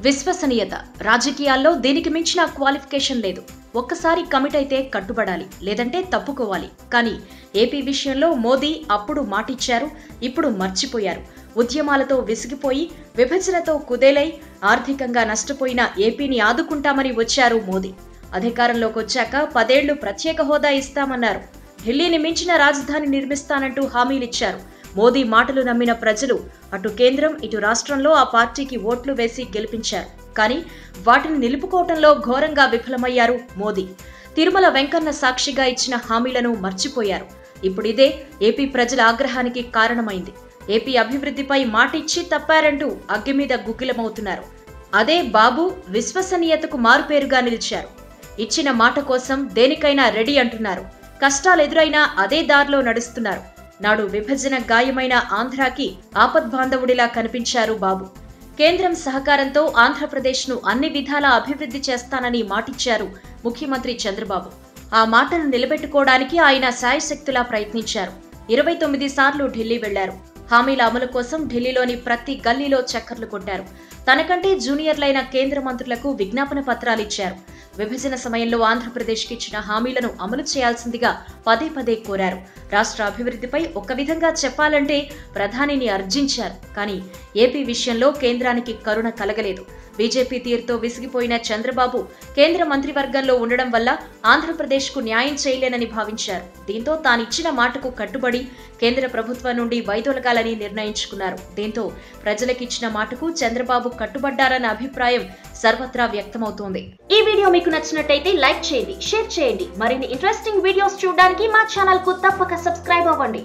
విశ్వసనీయత రాజకీయాల్లో దేనికి మించిన క్వాలిఫికేషన్ లేదు. ఒక్కసారి కమిట్ అయితే కట్టుబడాలి, లేదంటే తప్పుకోవాలి. కానీ ఏపీ విషయంలో మోదీ అప్పుడు మాటిచ్చారు, ఇప్పుడు మర్చిపోయారు. ఉద్యమాలతో విసిగిపోయి విభజనతో కుదేలై ఆర్థికంగా నష్టపోయిన ఏపీని ఆదుకుంటామని వచ్చారు మోదీ. అధికారంలోకి వచ్చాక 10 ఏళ్లు ప్రత్యేక హోదా ఇస్తామన్నారు. ఢిల్లీని మించిన రాజధాని నిర్మిస్తానంటూ హామీలిచ్చారు. మోదీ మాటలు నమ్మిన ప్రజలు అటు కేంద్రం ఇటు రాష్ట్రంలో ఆ పార్టీకి ఓట్లు వేసి గెలిపించారు. కానీ వాటిని నిలుపుకోవటంలో ఘోరంగా విఫలమయ్యారు మోదీ. తిరుమల వెంకన్న సాక్షిగా ఇచ్చిన హామీలను మర్చిపోయారు. ఇప్పుడిదే ఏపీ ప్రజల ఆగ్రహానికి కారణమైంది. ఏపీ అభివృద్ధిపై మాటిచ్చి తప్పారంటూ అగ్గి మీద గుగ్గిలమవుతున్నారు. అదే బాబు విశ్వసనీయతకు మారుపేరుగా నిలిచారు. ఇచ్చిన మాట కోసం దేనికైనా రెడీ అంటున్నారు. కష్టాలెదురైనా అదే దారిలో నడుస్తున్నారు. నాడు విభజన గాయమైన ఆంధ్రాకి ఆపద్బాంధవుడిలా కనిపించారు బాబు. కేంద్రం సహకారంతో ఆంధ్రప్రదేశ్ను అన్ని విధాలా అభివృద్ధి చేస్తానని మాటిచ్చారు ముఖ్యమంత్రి చంద్రబాబు. ఆ మాటను నిలబెట్టుకోవడానికి ఆయన శాయశక్తులా ప్రయత్నించారు. 29 సార్లు ఢిల్లీ వెళ్లారు. హామీల అమలు కోసం ఢిల్లీలోని ప్రతి గల్లీలో చక్కర్లు కొట్టారు. తనకంటే జూనియర్లైన కేంద్ర మంత్రులకు విజ్ఞాపన పత్రాలిచ్చారు. విభజన సమయంలో ఆంధ్రప్రదేశ్కి ఇచ్చిన హామీలను అమలు చేయాల్సిందిగా పదే కోరారు. రాష్ట్ర అభివృద్ధిపై ఒక విధంగా చెప్పాలంటే ప్రధానిని అర్జించారు. కానీ ఏపీ విషయంలో కేంద్రానికి కరుణ కలగలేదు. బీజేపీ తీరుతో విసిగిపోయిన చంద్రబాబు కేంద్ర మంత్రివర్గంలో ఉండడం వల్ల ఆంధ్రప్రదేశ్కు న్యాయం చేయలేనని భావించారు. దీంతో తానిచ్చిన మాటకు కట్టుబడి కేంద్ర ప్రభుత్వం నుండి వైదొలగాలని నిర్ణయించుకున్నారు. దీంతో ప్రజలకిచ్చిన మాటకు చంద్రబాబు కట్టుబడ్డారన్న అభిప్రాయం సర్వత్రా వ్యక్తమవుతోంది. ఈ వీడియో మీకు నచ్చినట్టయితే లైక్ చేయండి, షేర్ చేయండి. మరిన్ని ఇంట్రెస్టింగ్ వీడియోస్ చూడడానికి మా ఛానల్ కు తప్పక సబ్స్క్రైబ్ అవ్వండి.